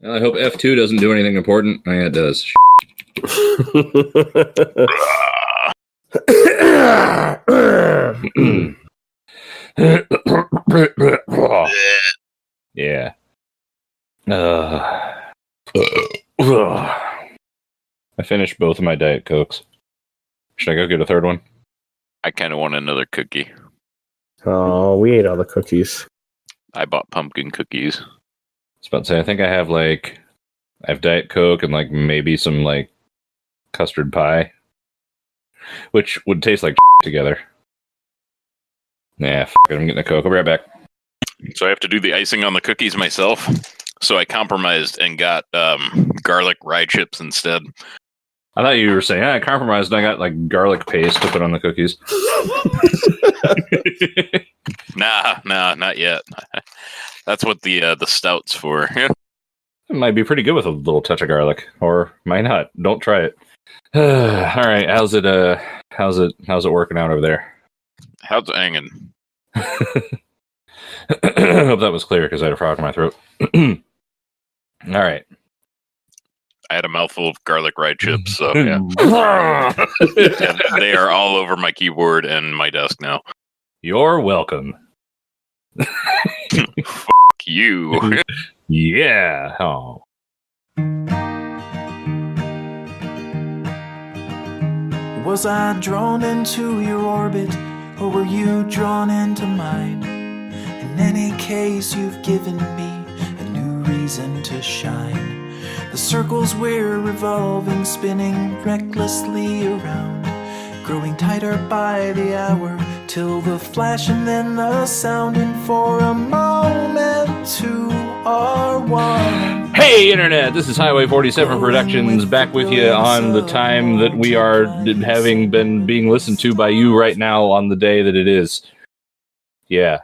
Well, I hope F2 doesn't do anything important. Oh, yeah, it does. Yeah. I finished both of my Diet Cokes. Should I go get a third one? I kind of want another cookie. Oh, we ate all the cookies. I bought pumpkin cookies. I was about to say, I think I have Diet Coke and maybe some custard pie, which would taste like together. Nah, f it, I'm getting a Coke. I'll be right back. So I have to do the icing on the cookies myself. So I compromised and got garlic rye chips instead. I thought you were saying, I compromised and I got garlic paste to put on the cookies. Nah, not yet. That's what the stout's for. It might be pretty good with a little touch of garlic, or might not. Don't try it. All right, how's it working out over there? How's it hanging? I hope that was clear because I had a frog in my throat. All right. I had a mouthful of garlic rye chips, so yeah. And they are all over my keyboard and my desk now. You're welcome. Fuck you. Yeah. Oh. Was I drawn into your orbit, or were you drawn into mine? In any case, you've given me a new reason to shine. The circles we're revolving, spinning recklessly around, growing tighter by the hour, till the flash and then the sound, and for a moment two are one. Hey Internet, this is Highway 47 Productions, back with you on the time that we are having been being listened to by you right now on the day that it is. Yeah.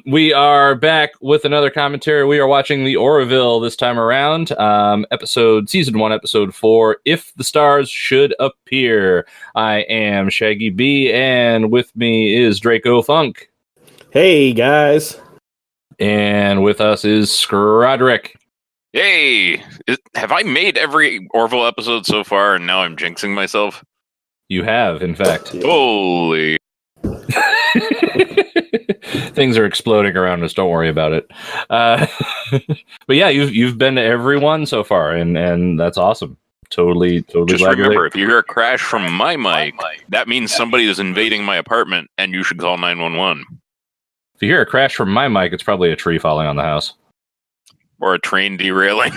We are back with another commentary. We are watching the Orville this time around. Season 1, Episode 4, If the Stars Should Appear. I am Shaggy B, and with me is Draco Funk. Hey, guys. And with us is Scrodrick. Hey! Have I made every Orville episode so far, and now I'm jinxing myself? You have, in fact. Holy... Things are exploding around us. Don't worry about it. But yeah, you've been to every one so far, and that's awesome. Totally. Just remember, if you hear a crash from my mic, that means somebody is invading my apartment, and you should call 911. If you hear a crash from my mic, it's probably a tree falling on the house, or a train derailing.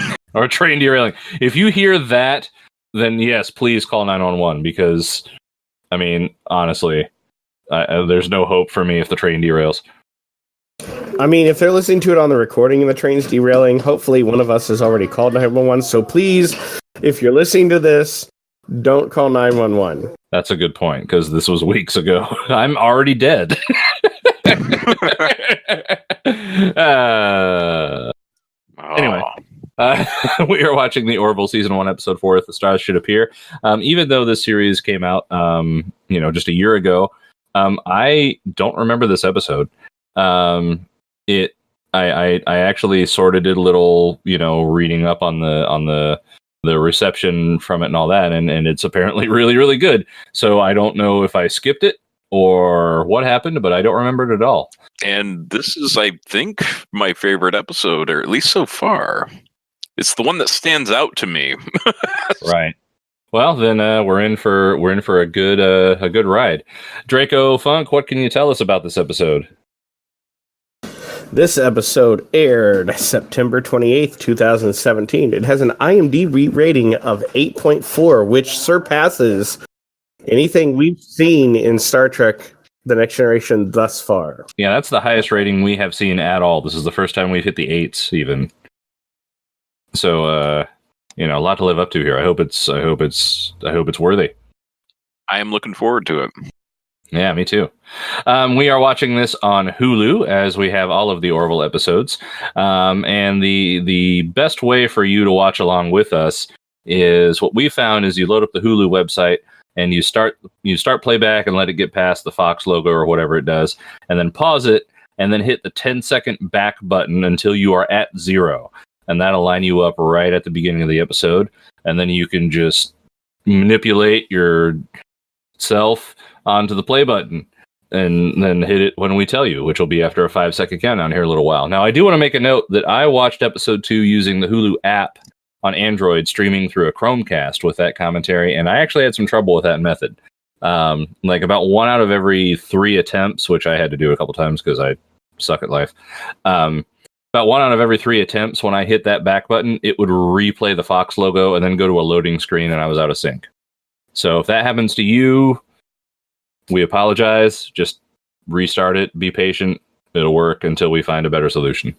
If you hear that, then yes, please call 911 because, I mean, honestly. There's no hope for me if the train derails. I mean, if they're listening to it on the recording and the train's derailing, hopefully one of us has already called 911. So please, if you're listening to this, don't call 911. That's a good point, because this was weeks ago. I'm already dead. Anyway. We are watching the Orville Season 1, Episode 4, If the Stars Should Appear. Even though this series came out, just a year ago, I don't remember this episode. I actually sort of did a little, reading up on the reception from it and all that, and it's apparently really, really good. So I don't know if I skipped it or what happened, but I don't remember it at all. And this is, I think, my favorite episode, or at least so far. It's the one that stands out to me. Right. Well, then we're in for a good ride. Draco Funk, what can you tell us about this episode? This episode aired September 28th, 2017. It has an IMDb rating of 8.4, which surpasses anything we've seen in Star Trek The Next Generation thus far. Yeah, that's the highest rating we have seen at all. This is the first time we've hit the 8s even. So, a lot to live up to here. I hope it's worthy. I am looking forward to it. Yeah, me too. We are watching this on Hulu, as we have all of the Orville episodes. And the best way for you to watch along with us is what we found is you load up the Hulu website and you start playback and let it get past the Fox logo or whatever it does, and then pause it and then hit the 10-second back button until you are at 0. and that'll line you up right at the beginning of the episode, and then you can just manipulate yourself onto the play button and then hit it when we tell you, which will be after a 5-second countdown here in a little while. Now, I do want to make a note that I watched episode 2 using the Hulu app on Android, streaming through a Chromecast with that commentary, and I actually had some trouble with that method. Like about 1 out of every 3 attempts, which I had to do a couple times because I suck at life. About 1 out of every 3 attempts, when I hit that back button, it would replay the Fox logo and then go to a loading screen, and I was out of sync. So if that happens to you, we apologize. Just restart it. Be patient. It'll work until we find a better solution.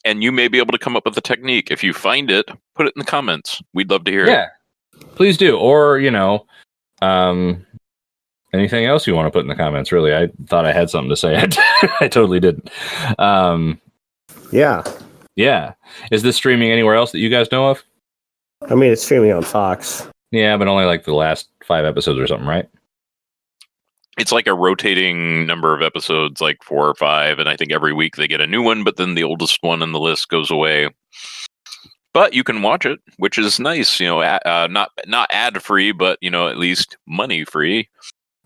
And you may be able to come up with a technique. If you find it, put it in the comments. We'd love to hear it. Yeah, please do. Or, anything else you want to put in the comments, really. I thought I had something to say. I totally didn't. Yeah. Yeah. Is this streaming anywhere else that you guys know of? I mean, it's streaming on Fox. Yeah, but only like the last 5 episodes or something, right? It's like a rotating number of episodes, like 4 or 5, and I think every week they get a new one, but then the oldest one in the list goes away. But you can watch it, which is nice, not ad-free, but, at least money-free.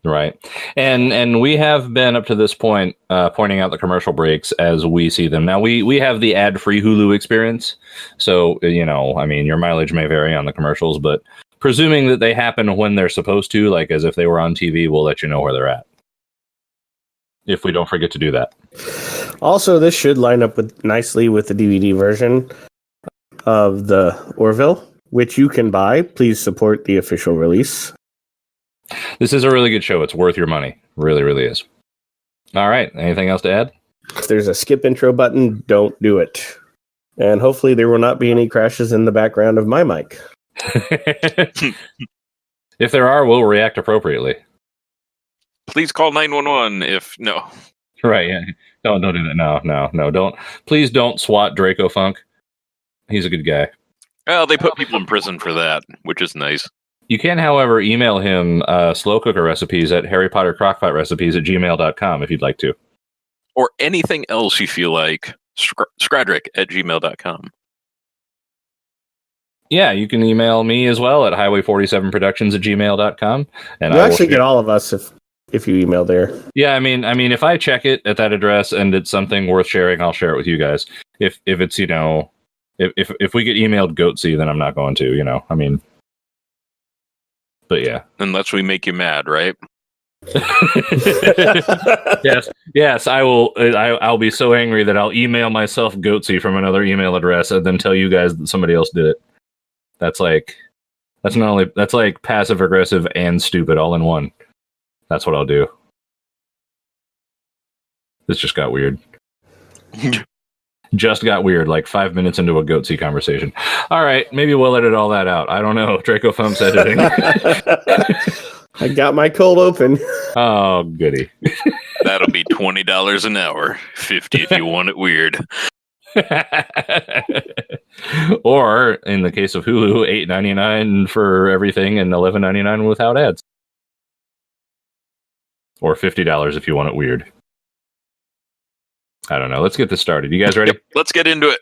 Right. And we have been up to this point pointing out the commercial breaks as we see them. Now, we have the ad-free Hulu experience. So, your mileage may vary on the commercials, but presuming that they happen when they're supposed to, like as if they were on TV, we'll let you know where they're at. If we don't forget to do that. Also, this should line up nicely with the DVD version of the Orville, which you can buy. Please support the official release. This is a really good show. It's worth your money. Really, really is. All right. Anything else to add? If there's a skip intro button, don't do it. And hopefully there will not be any crashes in the background of my mic. If there are, we'll react appropriately. Please call 911 if no. Right, yeah. Don't do that. No. Don't. Please don't swat Draco Funk. He's a good guy. Well, they put people in prison for that, which is nice. You can, however, email him slow cooker recipes at harrypottercrockpotrecipes@gmail.com if you'd like to. Or anything else you feel like, scradrick@gmail.com. Yeah, you can email me as well at highway47productions@gmail.com. And you actually get all of us if you email there. Yeah, I mean, if I check it at that address and it's something worth sharing, I'll share it with you guys. If it's, if we get emailed Goatsy, then I'm not going to, But yeah. Unless we make you mad, right? Yes, I will. I'll be so angry that I'll email myself Goatsy from another email address and then tell you guys that somebody else did it. That's like passive aggressive and stupid all in one. That's what I'll do. This just got weird. Just got weird, like 5 minutes into a Goatsy conversation. All right, maybe we'll edit all that out. I don't know. Draco Funk's editing. I got my cold open. Oh, goody. That'll be $20 an hour. $50 if you want it weird. Or in the case of Hulu, $8.99 for everything and $11.99 without ads. Or $50 if you want it weird. I don't know. Let's get this started. You guys ready? Yep, let's get into it.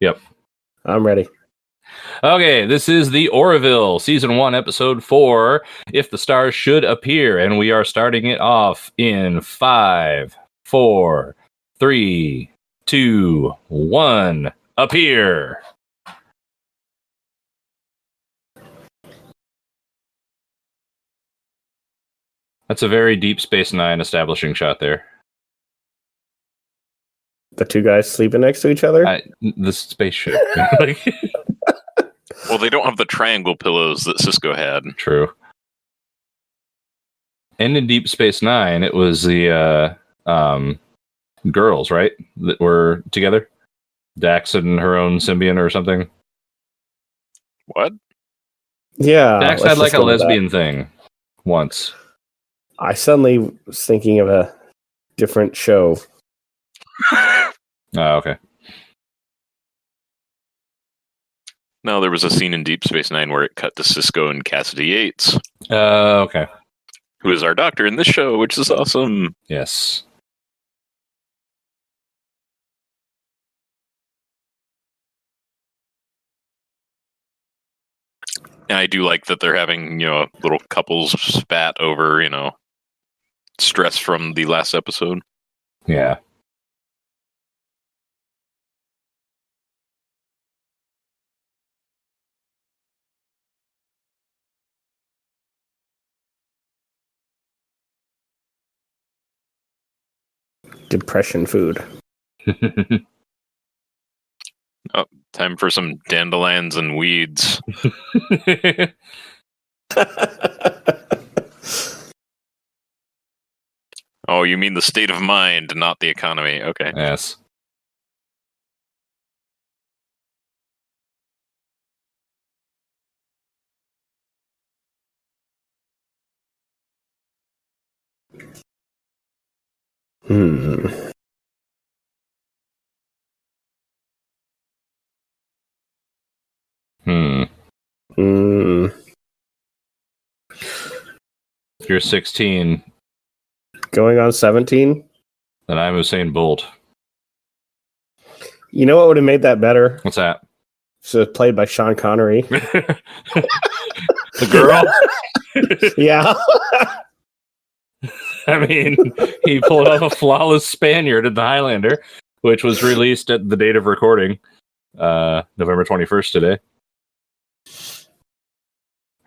Yep. I'm ready. Okay, this is the Orville, Season 1, Episode 4, If the Stars Should Appear, and we are starting it off in 5, 4, 3, 2, 1, appear! That's a very Deep Space Nine establishing shot there. The two guys sleeping next to each other? The spaceship. Well, they don't have the triangle pillows that Cisco had. True. And in Deep Space Nine, it was the girls, right? That were together? Dax and her own symbiont or something? What? Yeah. Dax had like a lesbian thing once. I suddenly was thinking of a different show. Oh, okay. No, there was a scene in Deep Space Nine where it cut to Cisco and Cassidy Yates. Okay. Who is our doctor in this show, which is awesome. Yes. And I do like that they're having, a little couples spat over, stress from the last episode. Yeah. Depression food. Oh, time for some dandelions and weeds. Oh, you mean the state of mind, not the economy. Okay. Yes. Hmm. Hmm. Hmm. If you're 16, Going on 17. then I'm Usain Bolt. You know what would have made that better? What's that? So it's played by Sean Connery. The girl? Yeah. I mean, he pulled off a flawless Spaniard in the Highlander, which was released at the date of recording, November 21st today.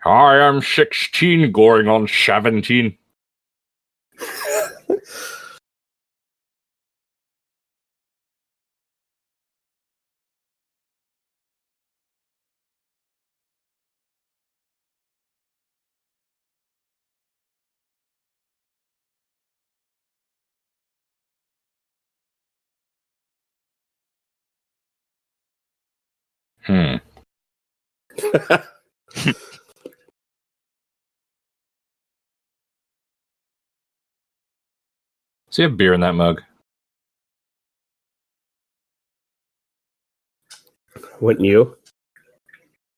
I am 16 going on 17. Hmm. Does he have beer in that mug? Wouldn't you?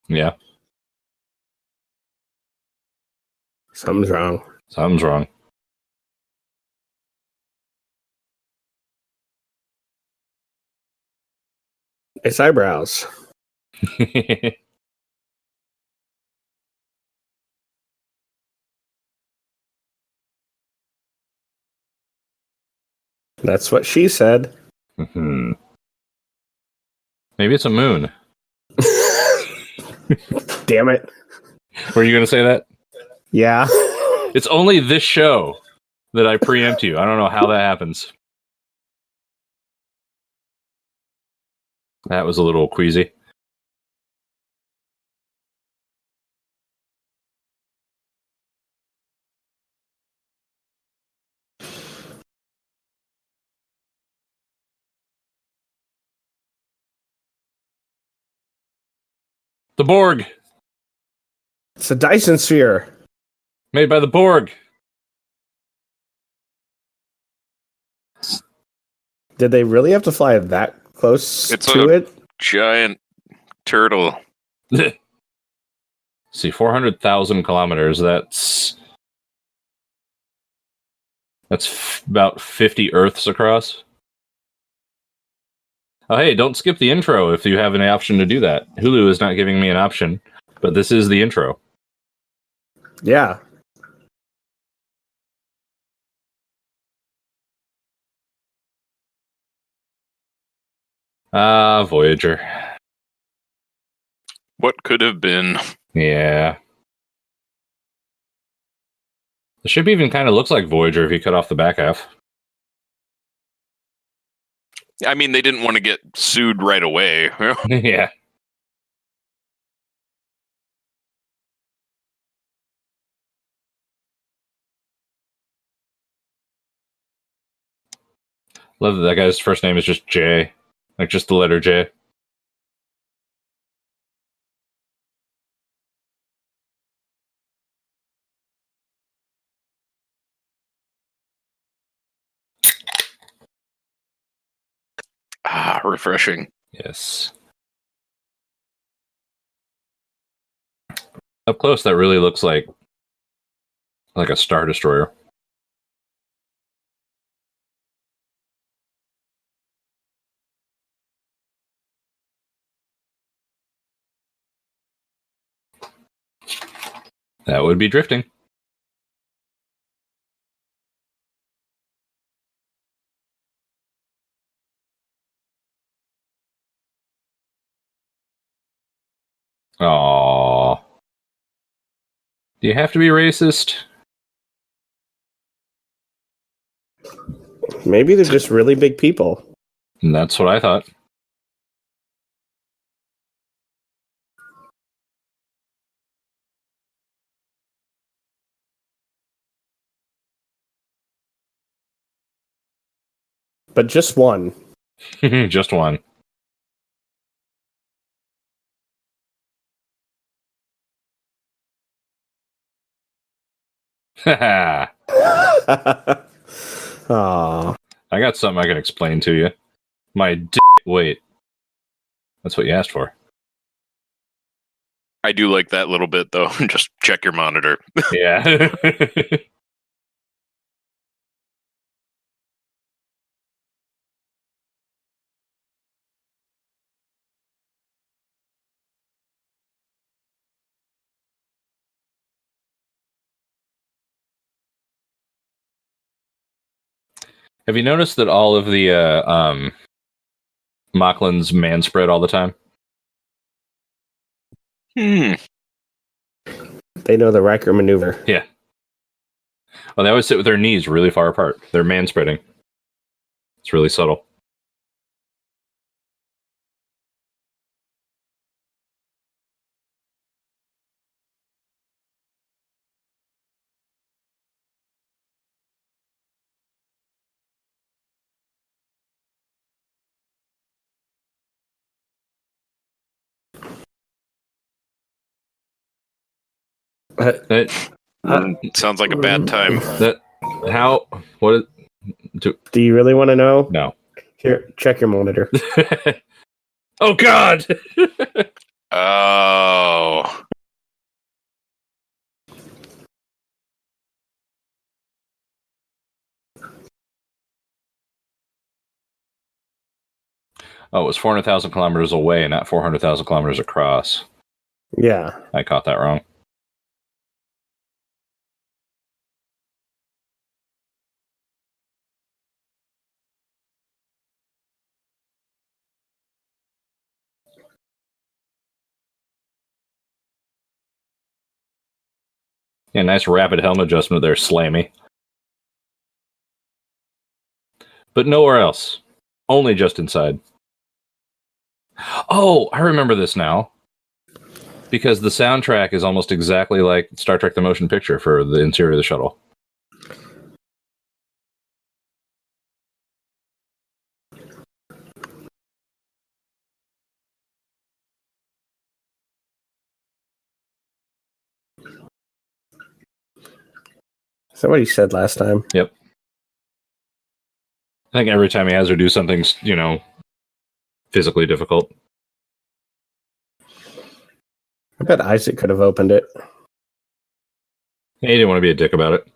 Yeah. Something's wrong. Something's wrong. It's eyebrows. That's what she said. Hmm. Maybe it's a moon. Damn it. Were you going to say that? Yeah. It's only this show that I preempt you. I don't know how that happens. That was a little queasy. The Borg! It's a Dyson sphere. Made by the Borg! Did they really have to fly that close It's to a- it? Giant turtle. See, 400,000 kilometers. That's about 50 Earths across. Oh, hey, don't skip the intro if you have an option to do that. Hulu is not giving me an option, but this is the intro. Yeah. Voyager. What could have been? Yeah. The ship even kind of looks like Voyager if you cut off the back half. I mean, they didn't want to get sued right away. Yeah. Love that guy's first name is just J. Like just the letter J. Refreshing. Yes. Up close, that really looks like a Star Destroyer. That would be drifting. Aww. Do you have to be racist? Maybe they're just really big people. And that's what I thought. But just one. Just one. Haha. Aw. I got something I can explain to you. My wait. That's what you asked for. I do like that little bit, though. Just check your monitor. Yeah. Have you noticed that all of the Mocklins man spread all the time? Hmm. They know the Riker maneuver. Yeah. Well, they always sit with their knees really far apart. They're man spreading. It's really subtle. That, Sounds like a bad time. Do you really want to know? No. Here, check your monitor. Oh, God! Oh. Oh, it was 400,000 kilometers away, not 400,000 kilometers across. Yeah. I caught that wrong. Yeah, nice rapid helm adjustment there, Slammy. But nowhere else. Only just inside. Oh, I remember this now. Because the soundtrack is almost exactly like Star Trek the Motion Picture for the interior of the shuttle. Is that what he said last time? Yep. I think every time he has her do something, physically difficult. I bet Isaac could have opened it. Yeah, he didn't want to be a dick about it.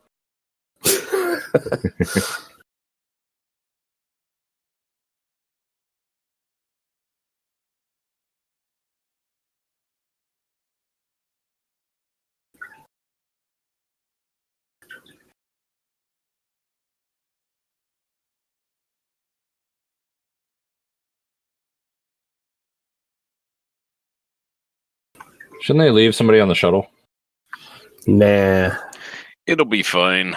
Shouldn't they leave somebody on the shuttle? Nah. It'll be fine.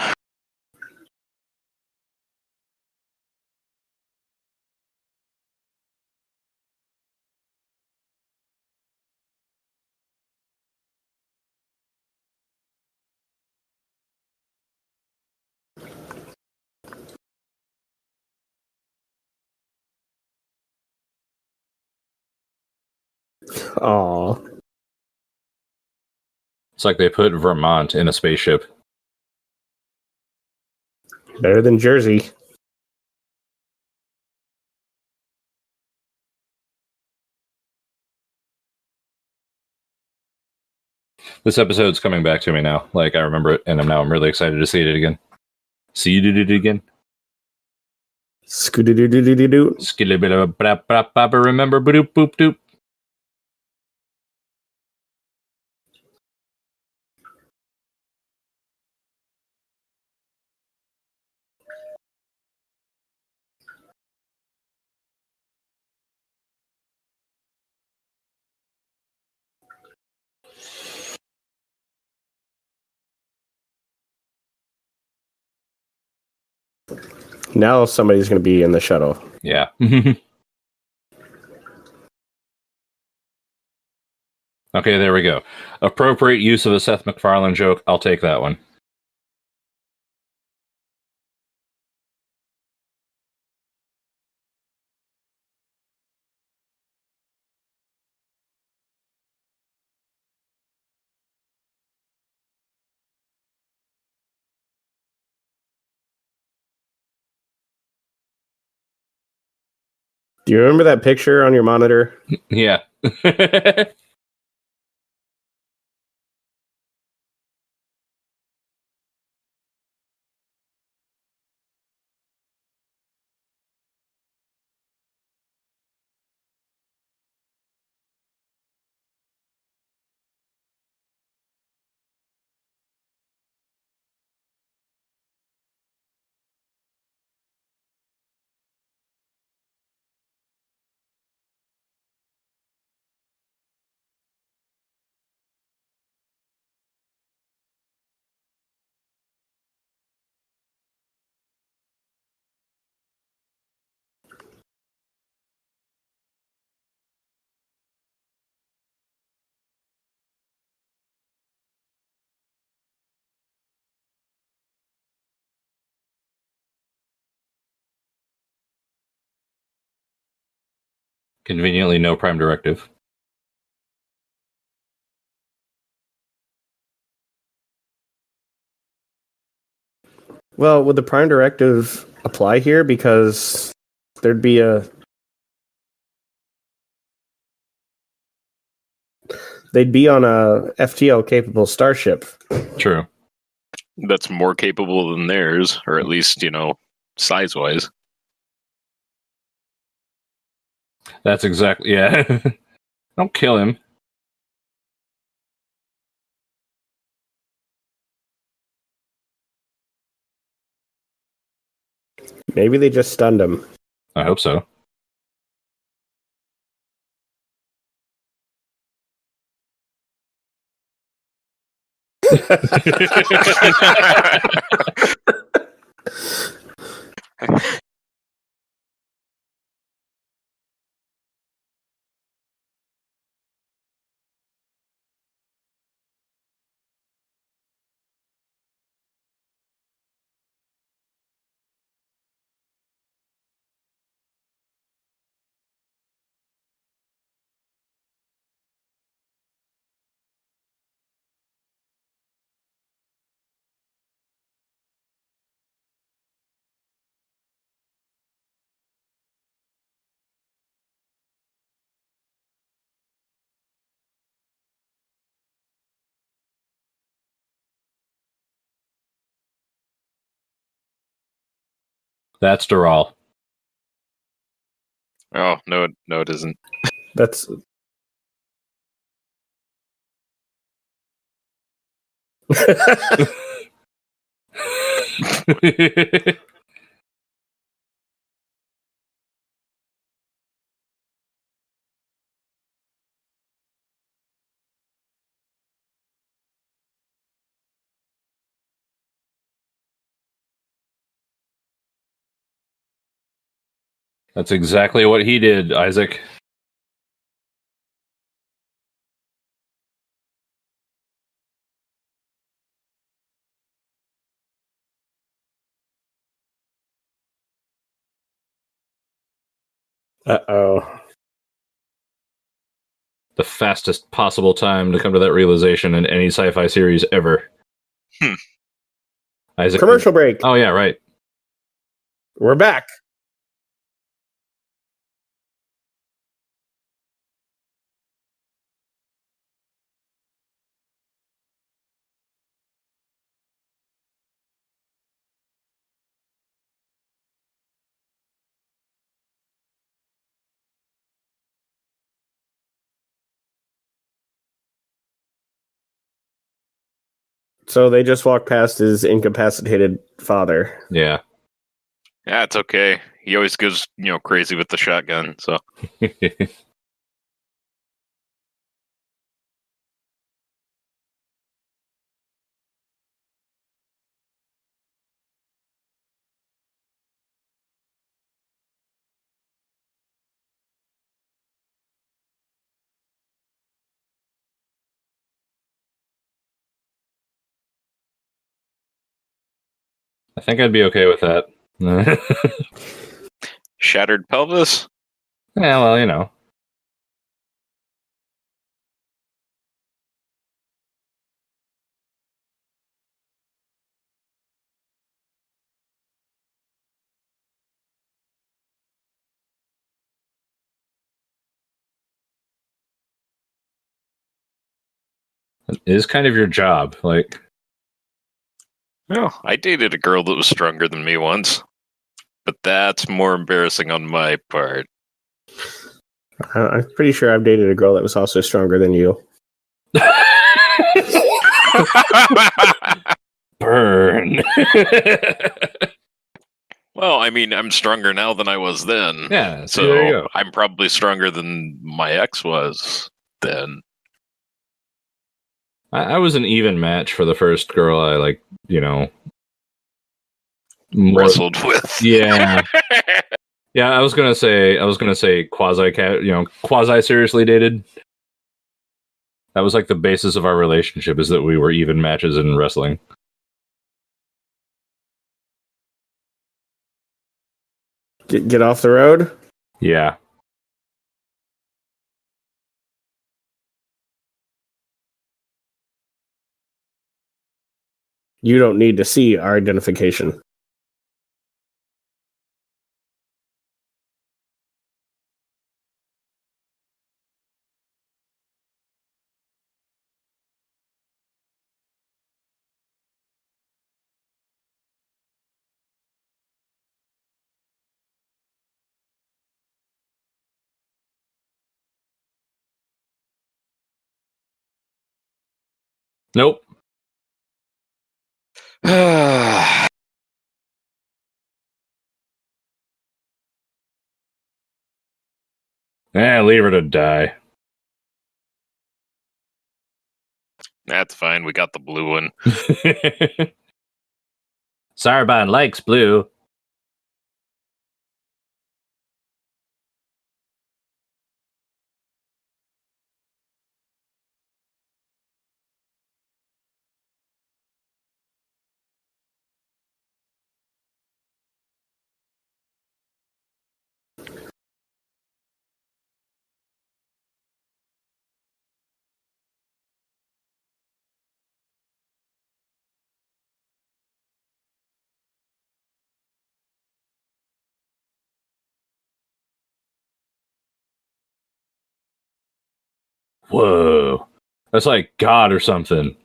Aw. It's like they put Vermont in a spaceship. Better than Jersey. This episode's coming back to me now. Like, I remember it, and I'm really excited to see it again. See you did it again. Scoo-doo-doo-doo-doo-doo. Skillabilla remember boop boop doop. Now somebody's going to be in the shuttle. Yeah. Okay, there we go. Appropriate use of a Seth MacFarlane joke. I'll take that one. Do you remember that picture on your monitor? Yeah. Conveniently, no prime directive. Well, would the prime directive apply here? Because there'd be they'd be on a FTL capable starship. True. That's more capable than theirs, or at least, size-wise. That's exactly, yeah. Don't kill him. Maybe they just stunned him. I hope so. That's Doral. Oh, no, it isn't. That's That's exactly what he did, Isaac. uh-oh. The fastest possible time to come to that realization in any sci-fi series ever. Isaac. Commercial break. Oh, yeah, right. We're back. So they just walked past his incapacitated father. Yeah. Yeah, it's okay. He always goes, crazy with the shotgun, so. I think I'd be okay with that. Shattered pelvis? Yeah, well, you know. It is kind of your job. Like, No, I dated a girl that was stronger than me once. But that's more embarrassing on my part. I'm pretty sure I've dated a girl that was also stronger than you. burn. Well, I mean, I'm stronger now than I was then. Yeah, so there you go. I'm probably stronger than my ex was then. I was an even match for the first girl I Wrestled with. Yeah. Yeah, I was gonna say quasi seriously dated. That was like the basis of our relationship, is that we were even matches in wrestling. Get off the road? Yeah. You don't need to see our identification. Nope. Leave her to die. That's fine. We got the blue one. Sarban likes blue. Whoa. That's like God or something.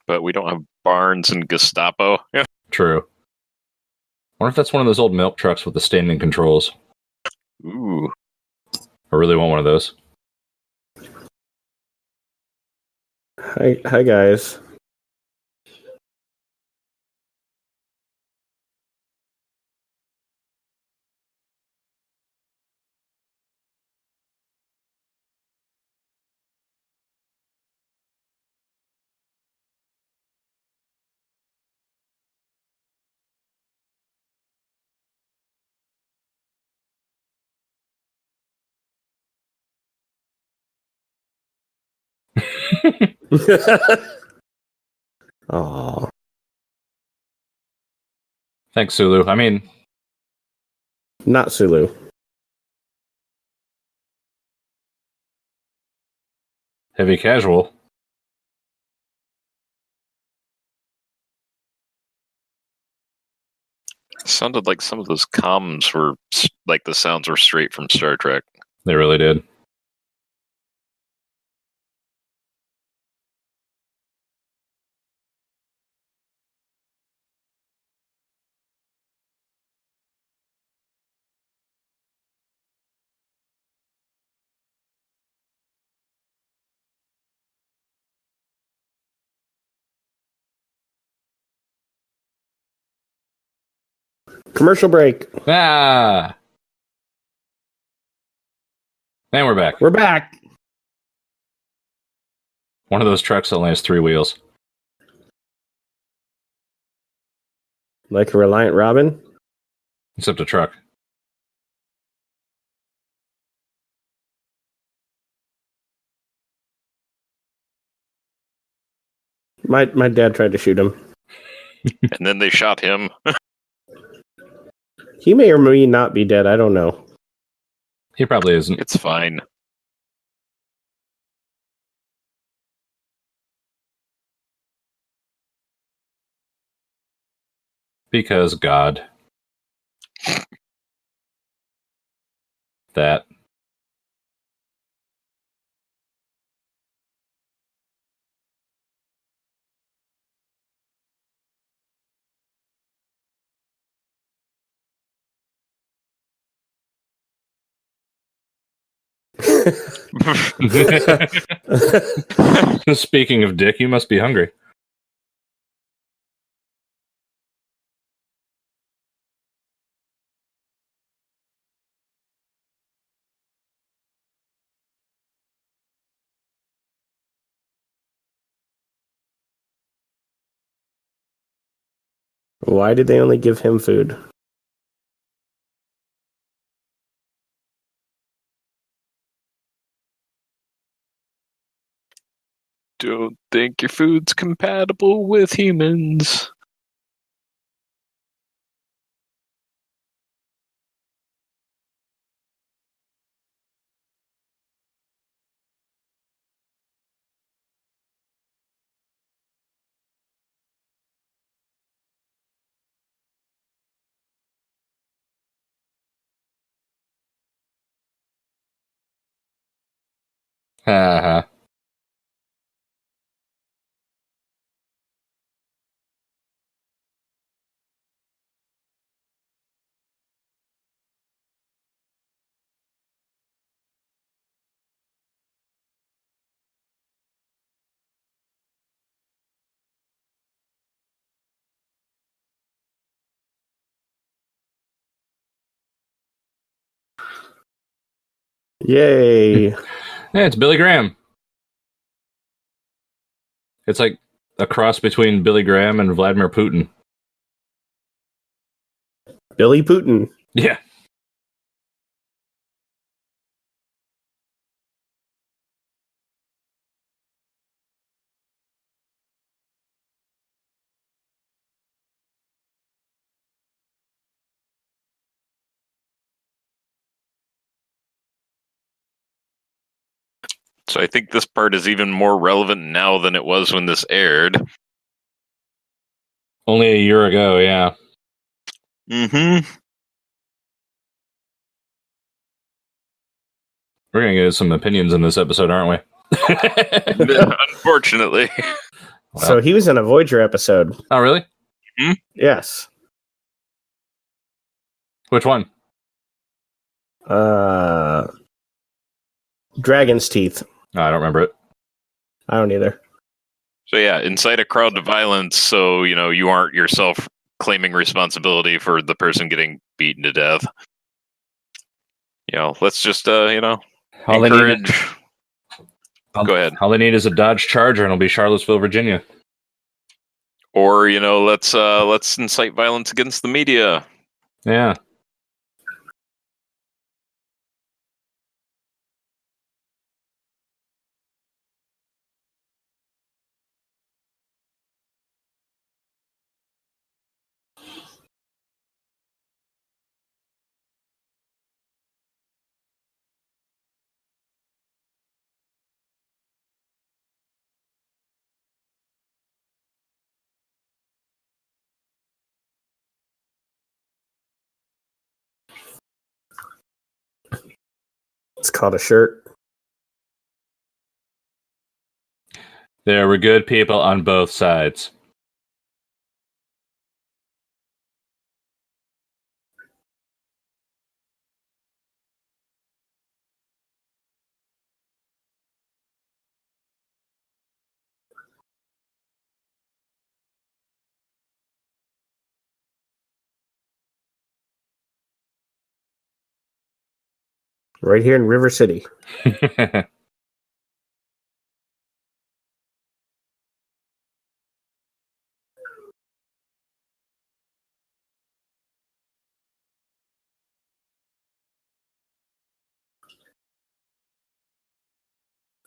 But we don't have Barnes and Gestapo. Yeah. True. Wonder if that's one of those old milk trucks with the standing controls. Ooh. I really want one of those. Hi guys. Oh, Thanks, Sulu. I mean, not Sulu. heavy casual. Sounded like some of those comms were like the sounds were straight from Star Trek. They really did. Commercial break. Ah! And we're back. We're back. One of those trucks only has 3 wheels. Like a Reliant Robin? Except a truck. My dad tried to shoot him. And then they shot him. He may or may not be dead. I don't know. He probably isn't. It's fine. Because God. That. Speaking of dick, you must be hungry. Why did they only give him food? Don't think your food's compatible with humans. Haha. Yay. Yeah, it's Billy Graham. It's like a cross between Billy Graham and Vladimir Putin. Billy Putin. Yeah. So I think this part is even more relevant now than it was when this aired. Only a year ago, yeah. Mm-hmm. We're going to get some opinions in this episode, aren't we? Unfortunately. Well. So he was in a Voyager episode. Oh, really? Yes. Which one? Dragon's Teeth. Oh, I don't remember it. I don't either. So yeah, incite a crowd to violence so, you aren't yourself claiming responsibility for the person getting beaten to death. Let's just, All encourage... Go ahead. All they need is a Dodge Charger and it'll be Charlottesville, Virginia. Or, let's incite violence against the media. Yeah. It's called a shirt. There were good people on both sides. Right here in River City.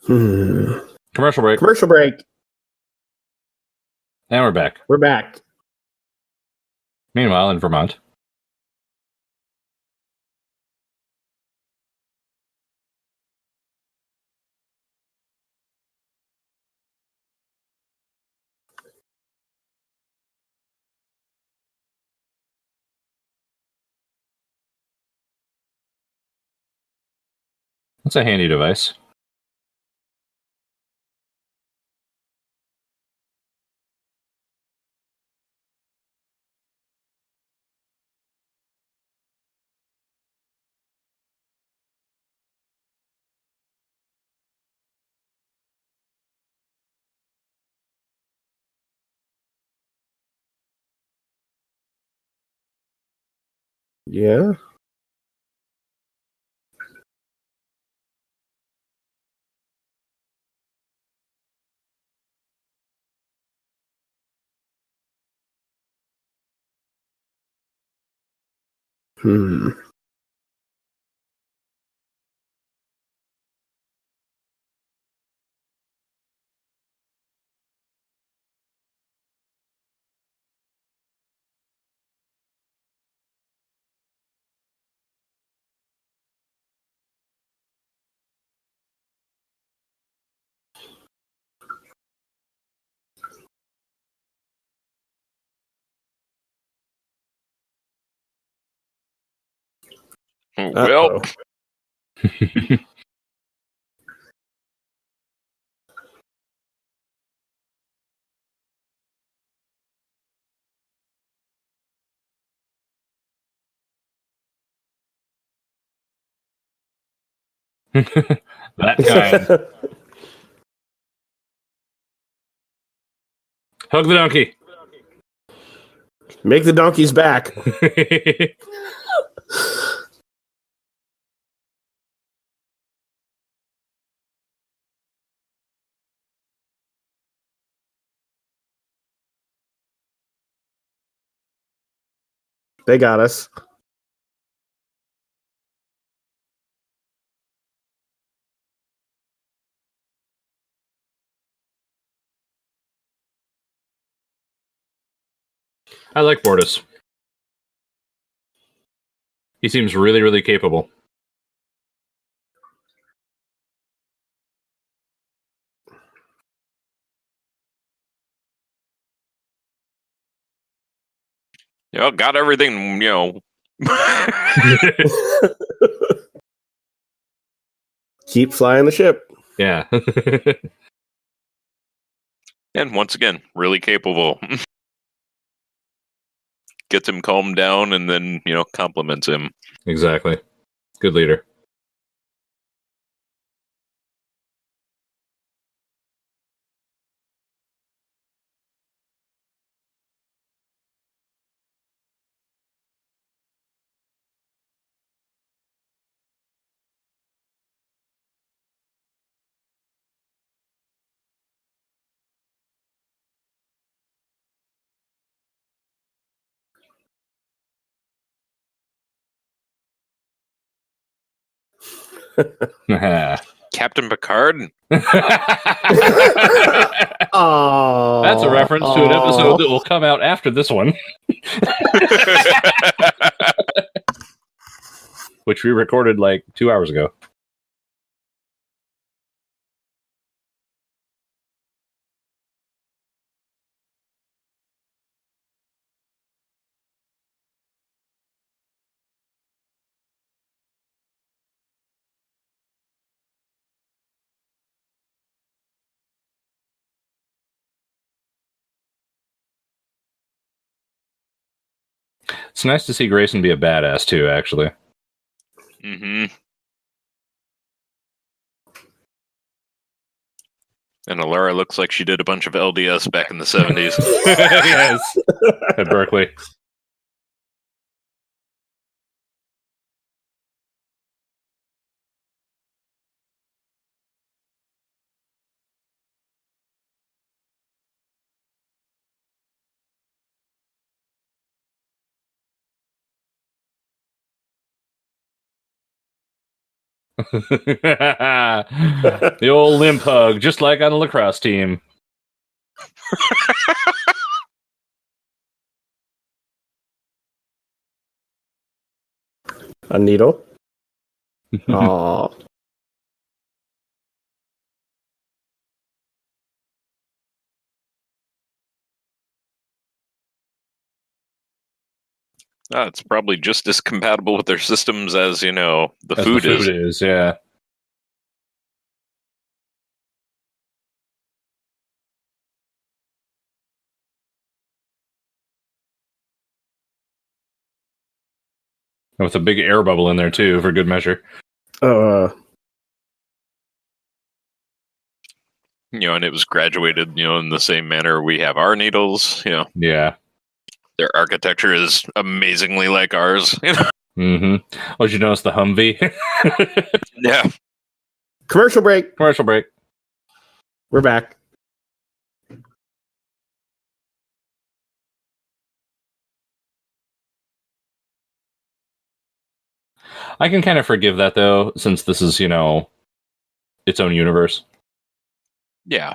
Commercial break. Commercial break. And we're back. We're back. Meanwhile, in Vermont. That's a handy device. Yeah. Well, That kind. Hug the donkey. Make the donkeys back. They got us. I like Bortus. He seems really, really capable. got everything, Keep flying the ship. Yeah. and once again, really capable. Gets him calmed down and then, compliments him. Exactly. Good leader. Captain Picard? Oh, That's a reference to an episode that will come out after this one, which we recorded like 2 hours ago. It's nice to see Grayson be a badass too, actually. Mm-hmm. And Alara looks like she did a bunch of LDS back in the 70s. Yes. At Berkeley. The old limp hug, just like on a lacrosse team. A needle. Oh, It's probably just as compatible with their systems as, the As food the is. food is, yeah. With a big air bubble in there, too, for good measure. And it was graduated, in the same manner we have our needles. Yeah. Their architecture is amazingly like ours. Mm-hmm. Oh, did you notice the Humvee? Yeah. commercial break. Commercial break. We're back. I can kind of forgive that, though, since this is, its own universe. Yeah.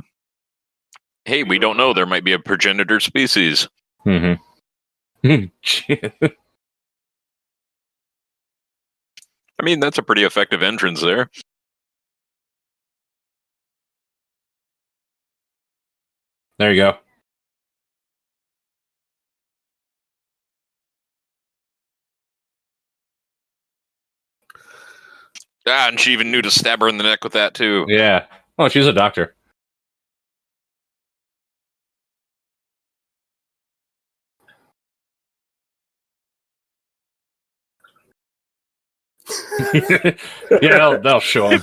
Hey, we don't know. There might be a progenitor species. Mm-hmm. I mean, that's a pretty effective entrance there. There you go. And she even knew to stab her in the neck with that, too. Yeah. Oh, she's a doctor. Yeah, they'll show him.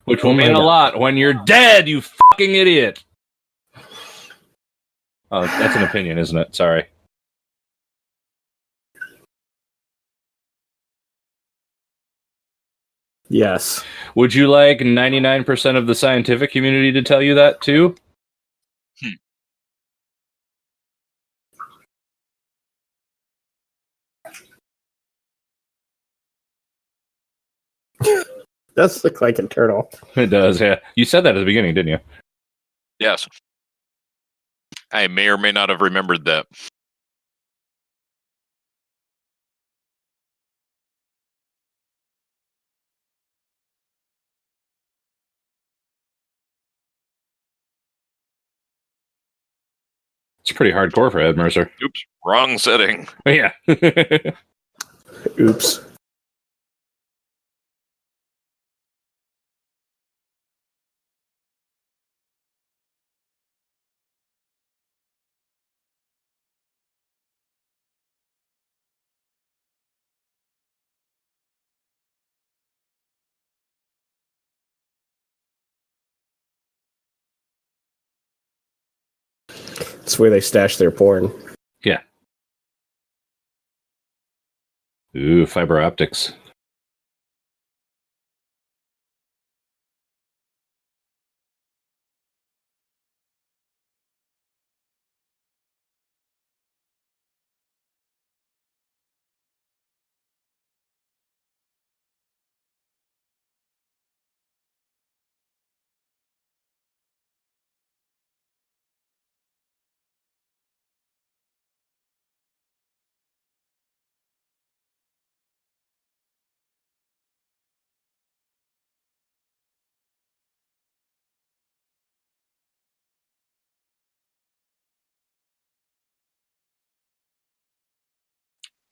Which will mean a lot when you're dead, you fucking idiot. Oh, that's an opinion, isn't it? Sorry. Yes. Would you like 99% of the scientific community to tell you that, too? Does look like a turtle. It does, yeah. You said that at the beginning, didn't you? Yes. I may or may not have remembered that. It's pretty hardcore for Ed Mercer. Oops, wrong setting. Yeah. Oops. It's where they stash their porn. Yeah. Ooh, fiber optics.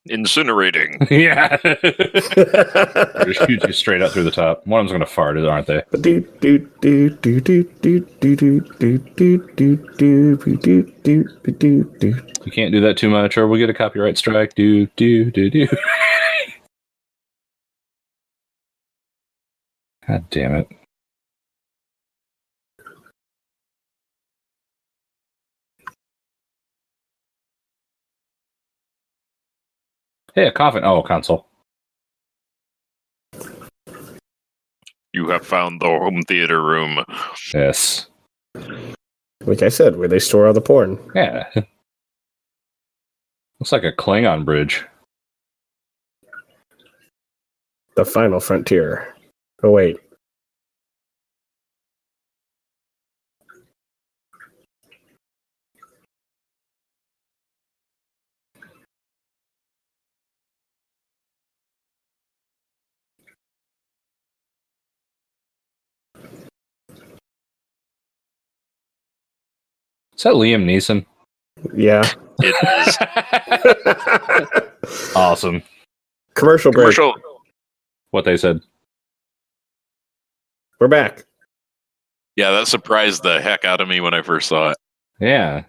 Incinerating. Yeah. Just shoot you straight up through the top. One of them's going to fart, aren't they? You can't do that too much or we'll get a copyright strike. Do. God damn it. Hey, a coffin. Oh, console. You have found the home theater room. Yes. Like I said, where they store all the porn. Yeah. Looks like a Klingon bridge. The final frontier. Oh, wait. Is that Liam Neeson? Yeah. It is. Awesome. Commercial break. Commercial. What they said. We're back. Yeah, that surprised the heck out of me when I first saw it. Yeah.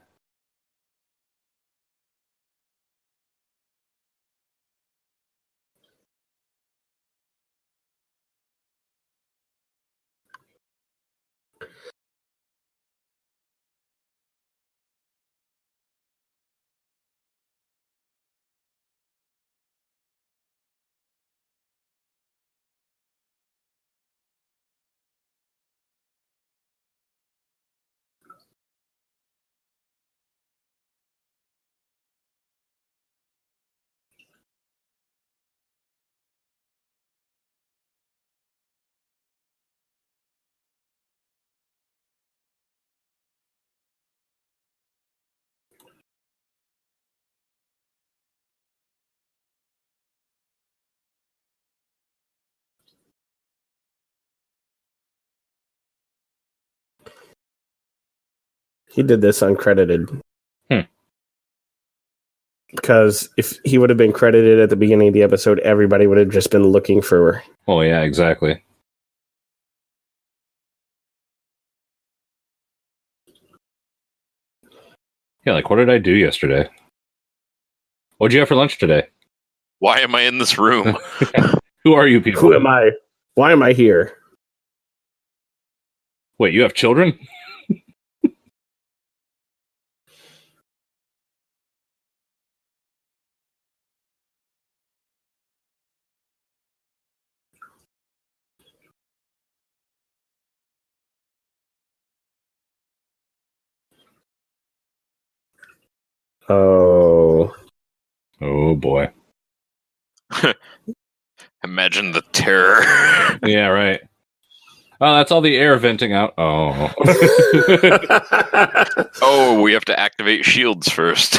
He did this uncredited. Because if he would have been credited at the beginning of the episode, everybody would have just been looking for... Oh, yeah, exactly. Yeah, like, what did I do yesterday? What'd you have for lunch today? Why am I in this room? Who are you people? Who am I? Why am I here? Wait, you have children? Oh. Oh, boy. Imagine the terror. Yeah, right. Oh, that's all the air venting out. Oh. Oh, we have to activate shields first.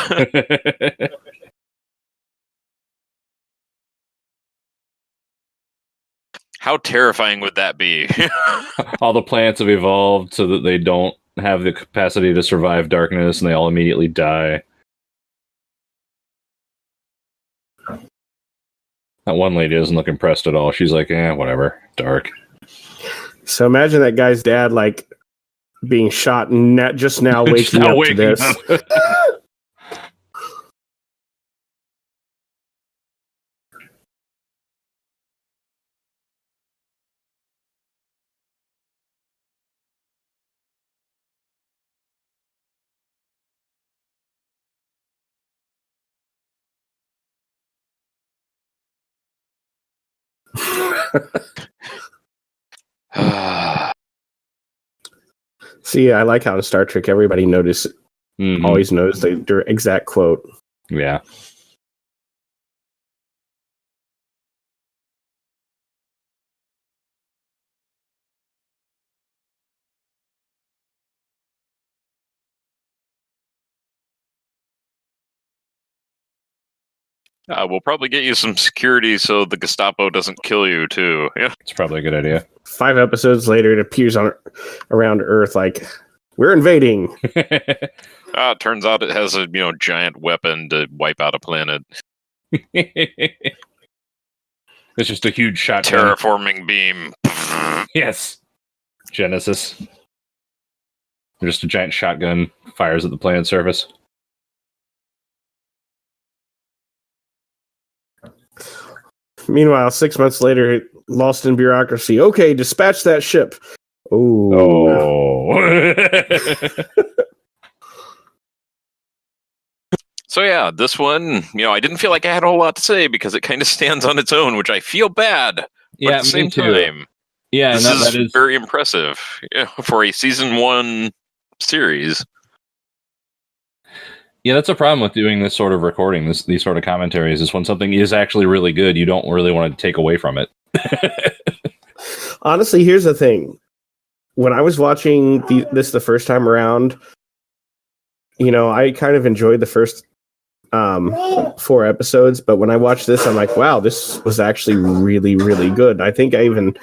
How terrifying would that be? All the plants have evolved so that they don't have the capacity to survive darkness and they all immediately die. That one lady doesn't look impressed at all. She's like, whatever. Dark. So imagine that guy's dad, like, being shot and just now waking up to this. See, I like how in Star Trek everybody always knows their exact quote. Yeah. We'll probably get you some security so the Gestapo doesn't kill you, too. Yeah, It's probably a good idea. 5 episodes later, it appears around Earth like, we're invading. It turns out it has a giant weapon to wipe out a planet. It's just a huge shotgun. Terraforming beam. Yes. Genesis. Just a giant shotgun fires at the planet's surface. Meanwhile, 6 months later, lost in bureaucracy. Okay, dispatch that ship. Oh. So yeah, this one, I didn't feel like I had a whole lot to say because it kind of stands on its own, which I feel bad. But Yeah, at the same me too. time, Yeah, this and is that is very impressive for a season 1 series. Yeah, that's a problem with doing this sort of recording, these sort of commentaries, is when something is actually really good, you don't really want to take away from it. Honestly, here's the thing. When I was watching this the first time around, I kind of enjoyed the first 4 episodes, but when I watched this, I'm like, wow, this was actually really, really good. I think I even,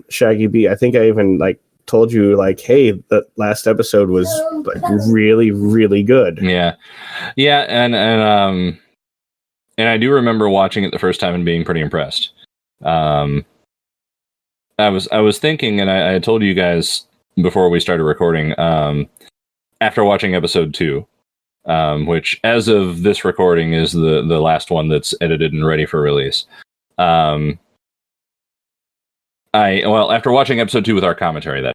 Shaggy B, I think I even told you hey, the last episode was really, really good. Yeah, and I do remember watching it the first time and being pretty impressed. I was thinking, and I had told you guys before we started recording, after watching episode 2, which as of this recording is the last one that's edited and ready for release. After watching episode 2 with our commentary,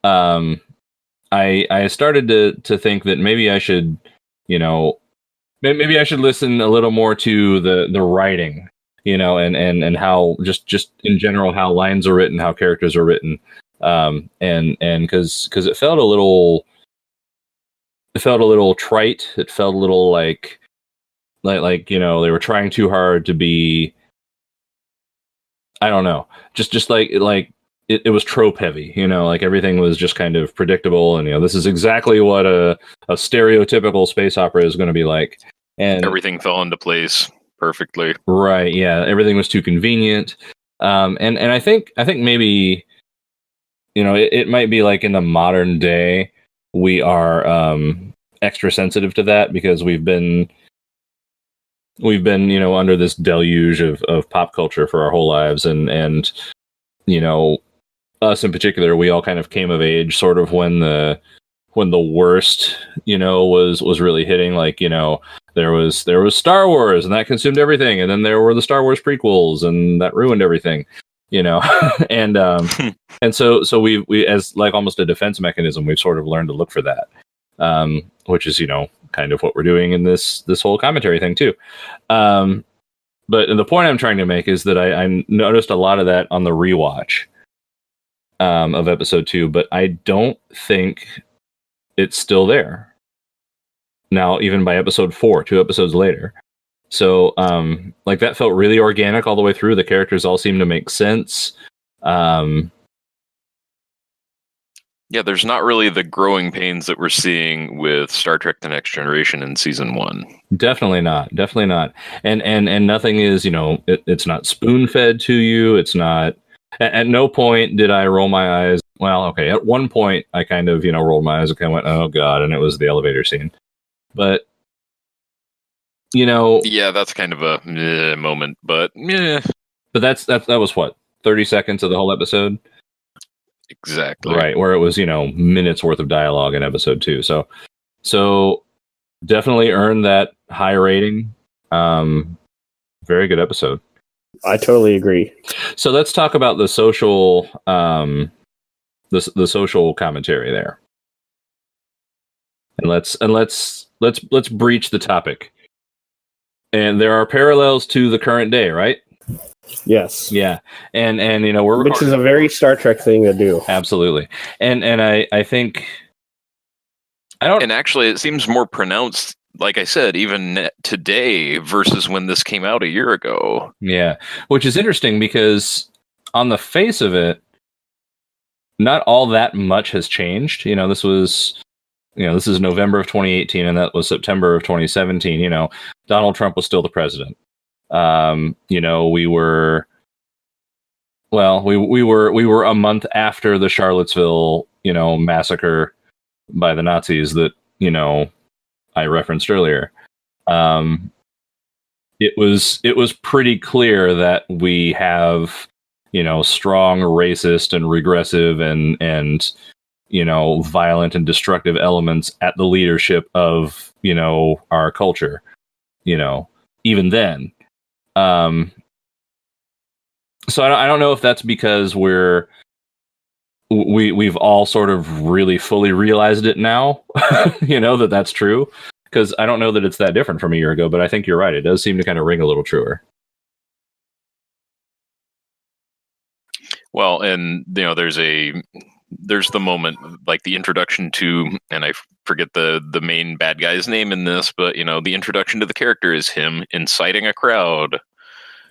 I started to think that maybe I should, maybe I should listen a little more to the writing, and how just in general how lines are written, how characters are written, and because it felt a little trite. It felt a little like they were trying too hard to be, I don't know, just like it was trope heavy, everything was just kind of predictable, and this is exactly what a stereotypical space opera is going to be like, and everything fell into place perfectly. Right? Yeah, everything was too convenient, and I think maybe it might be like in the modern day we are extra sensitive to that because we've been under this deluge of pop culture for our whole lives, and us in particular, we all kind of came of age sort of when the worst was really hitting. There was Star Wars, and that consumed everything, and then there were the Star Wars prequels, and that ruined everything. And and so we as almost a defense mechanism, we've sort of learned to look for that, which is kind of what we're doing in this whole commentary thing too. But the point I'm trying to make is that I noticed a lot of that on the rewatch of episode 2, but I don't think it's still there now, even by episode 4, 2 episodes later. So that felt really organic all the way through. The characters all seem to make sense. Yeah, there's not really the growing pains that we're seeing with Star Trek The Next Generation in season 1. Definitely not. And nothing is, it's not spoon-fed to you. It's not. At no point did I roll my eyes. Well, okay, at one point I kind of, rolled my eyes and kind of went, oh god, and it was the elevator scene. But, yeah, that's kind of a moment, but yeah. But that was what, 30 seconds of the whole episode? Exactly. Right, where it was, minutes worth of dialogue in episode 2. So definitely earned that high rating. Very good episode. I totally agree. So let's talk about the social the social commentary there. And let's breach the topic. And there are parallels to the current day, right? Yes. Yeah. And we're which is a very Star Trek thing to do. Absolutely. And I think I don't. And actually, it seems more pronounced, like I said, even today versus when this came out a year ago. Yeah, which is interesting because on the face of it, not all that much has changed. This was, this is November of 2018, and that was September of 2017. Donald Trump was still the president. We were a month after the Charlottesville, massacre by the Nazis that, I referenced earlier. it was pretty clear that we have, strong racist and regressive and violent and destructive elements at the leadership of, our culture, even then. So I don't know if that's because we've all sort of really fully realized it now, that's true. Because I don't know that it's that different from a year ago, but I think you're right. It does seem to kind of ring a little truer. Well, and there's the moment, like the introduction to, and I forget the main bad guy's name in this, but the introduction to the character is him inciting a crowd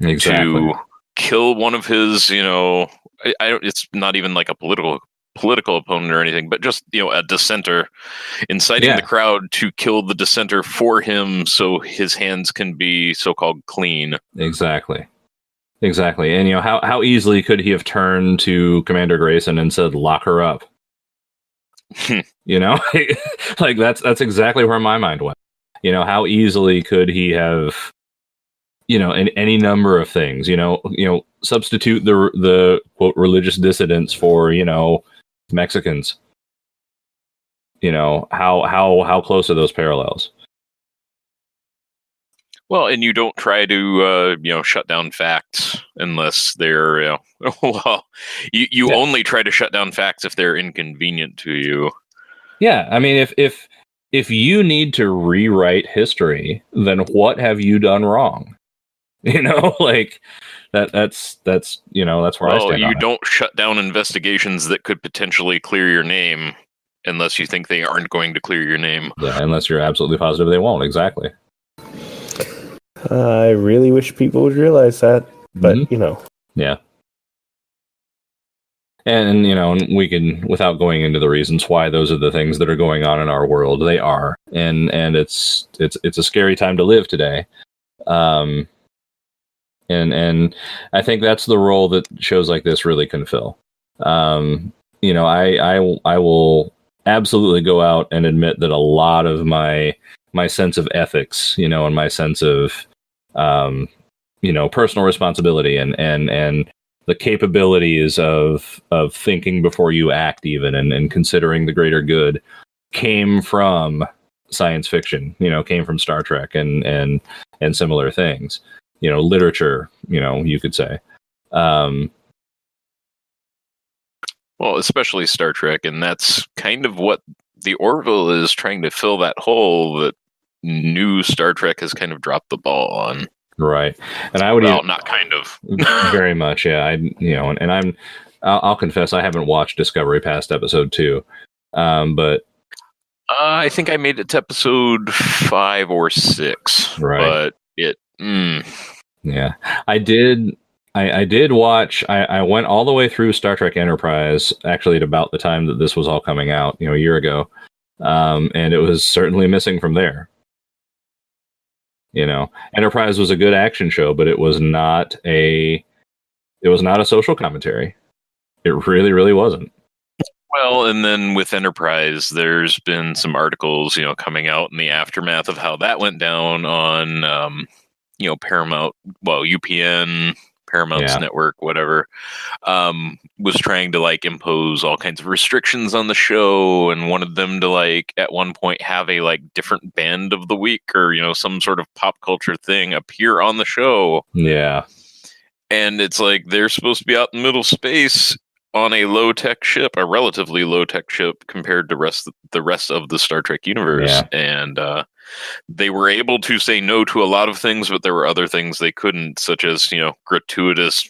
to kill one of his, it's not even like a political opponent or anything, but just a dissenter, inciting the crowd to kill the dissenter for him so his hands can be so-called clean. Exactly. And how easily could he have turned to Commander Grayson and said, lock her up? Like that's exactly where my mind went. How easily could he have, in any number of things, substitute the quote religious dissidents for, Mexicans. How close are those parallels? Well, and you don't try to shut down facts unless they're you only try to shut down facts if they're inconvenient to you. Yeah, I mean, if you need to rewrite history, then what have you done wrong? Like that's where I stand. You don't shut down investigations that could potentially clear your name unless you think they aren't going to clear your name. Yeah, unless you're absolutely positive they won't. Exactly. I really wish people would realize that, but Yeah. And we can, without going into the reasons why those are the things that are going on in our world, they are, and it's a scary time to live today. And I think that's the role that shows like this really can fill. I will absolutely go out and admit that a lot of my sense of ethics, and my sense of personal responsibility and the capabilities of thinking before you act, even and considering the greater good, came from science fiction. Came from Star Trek and similar things. Literature, you could say. Well, especially Star Trek, and that's kind of what the Orville is trying to fill that hole that new Star Trek has kind of dropped the ball on. Right. And I would not kind of very much. Yeah. I'll confess, I haven't watched Discovery past episode 2. But I think I made it to episode 5 or 6, right. But it, yeah, I did watch, I went all the way through Star Trek Enterprise, actually at about the time that this was all coming out, a year ago. And it was certainly missing from there. Enterprise was a good action show, but it was not a social commentary. It really, really wasn't. Well, and then with Enterprise, there's been some articles, coming out in the aftermath of how that went down on, Paramount, UPN, Paramount's network, whatever, was trying to impose all kinds of restrictions on the show and wanted them to at one point have a different band of the week or, some sort of pop culture thing appear on the show. Yeah. And it's they're supposed to be out in middle space on a low-tech ship, a relatively low-tech ship compared to the rest of the Star Trek universe. Yeah. And they were able to say no to a lot of things, but there were other things they couldn't, such as, gratuitous,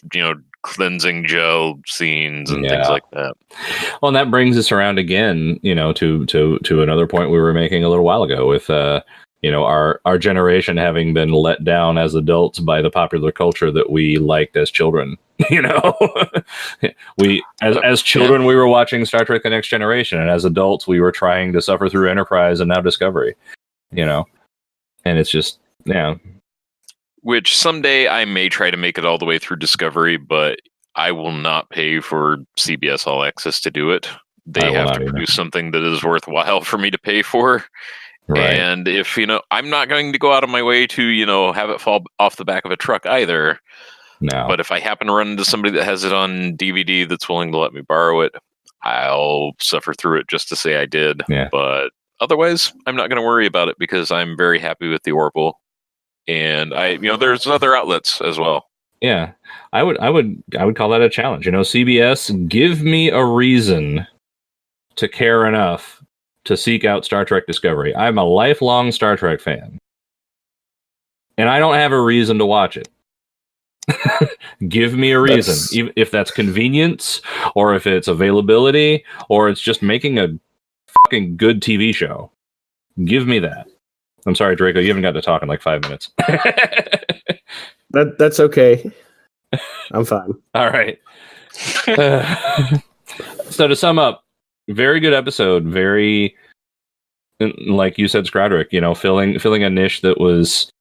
cleansing gel scenes and things like that. Well, and that brings us around again, to another point we were making a little while ago with, our generation having been let down as adults by the popular culture that we liked as children. We as children we were watching Star Trek: The Next Generation, and as adults we were trying to suffer through Enterprise and now Discovery. And it's just Which someday I may try to make it all the way through Discovery, but I will not pay for CBS All Access to do it. They have to produce something that is worthwhile for me to pay for. Right. And if, I'm not going to go out of my way to, have it fall off the back of a truck either. No. But if I happen to run into somebody that has it on DVD that's willing to let me borrow it, I'll suffer through it just to say I did. Yeah. But otherwise, I'm not going to worry about it because I'm very happy with the Orville. And there's other outlets as well. Yeah. I would call that a challenge. CBS, give me a reason to care enough to seek out Star Trek Discovery. I'm a lifelong Star Trek fan. And I don't have a reason to watch it. Give me a reason, even if that's convenience, or if it's availability, or it's just making a fucking good TV show. Give me that. I'm sorry, Draco, you haven't got to talk in like 5 minutes. That's okay. I'm fine. All right. So to sum up, very good episode. Very, like you said, Skradrick, filling a niche that was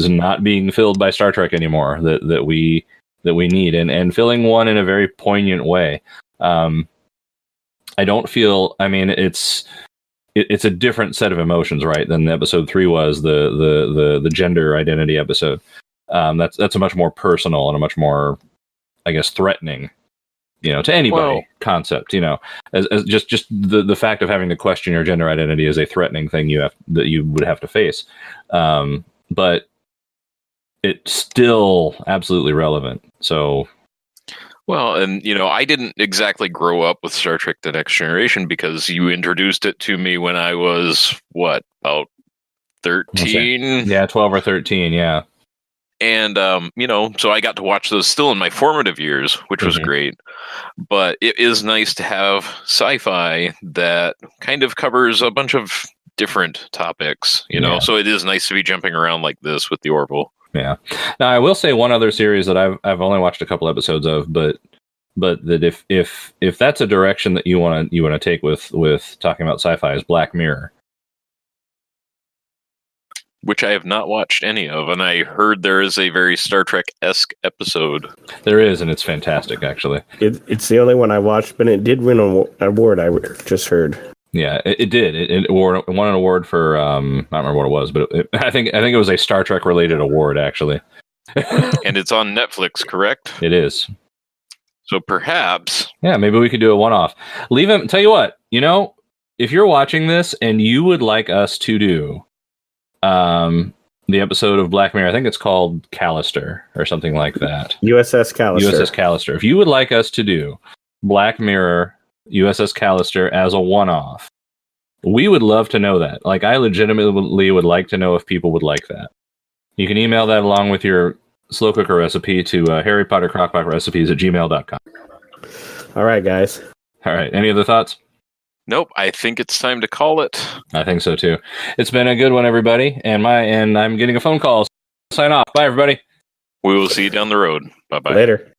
not being filled by Star Trek anymore, that we need, and filling one in a very poignant way. I don't feel, it's a different set of emotions, right, than episode 3 was, the gender identity episode. That's a much more personal and a much more, I guess, threatening, to anybody concept, as just the fact of having to question your gender identity is a threatening thing that you would have to face. But it's still absolutely relevant. So, well, and I didn't exactly grow up with Star Trek: The Next Generation because you introduced it to me when I was about 13? Yeah, 12 or 13. Yeah, and so I got to watch those still in my formative years, which was great. But it is nice to have sci-fi that kind of covers a bunch of different topics, so it is nice to be jumping around like this with the Orville. Yeah. Now I will say one other series that I've only watched a couple episodes of, but that if that's a direction that you want to take with talking about sci-fi is Black Mirror, which I have not watched any of, and I heard there is a very Star Trek-esque episode. There is, and it's fantastic, actually. It's the only one I watched, but it did win an award, I just heard. Yeah, it did. It won an award for I don't remember what it was, but I think it was a Star Trek related award, actually. And it's on Netflix, correct? It is. So perhaps, yeah, maybe we could do a one-off. Leave him. Tell you what, if you're watching this and you would like us to do the episode of Black Mirror, I think it's called Callister or something like that. USS Callister. USS Callister. If you would like us to do Black Mirror USS Callister as a one-off, we would love to know that. Like, I legitimately would like to know if people would like that. You can email that along with your slow cooker recipe to harrypottercrockpotrecipes@gmail.com. All right, guys. All right. Any other thoughts? Nope. I think it's time to call it. I think so too. It's been a good one, everybody. And I'm getting a phone call. Sign off. Bye, everybody. We will see you down the road. Bye-bye. Later.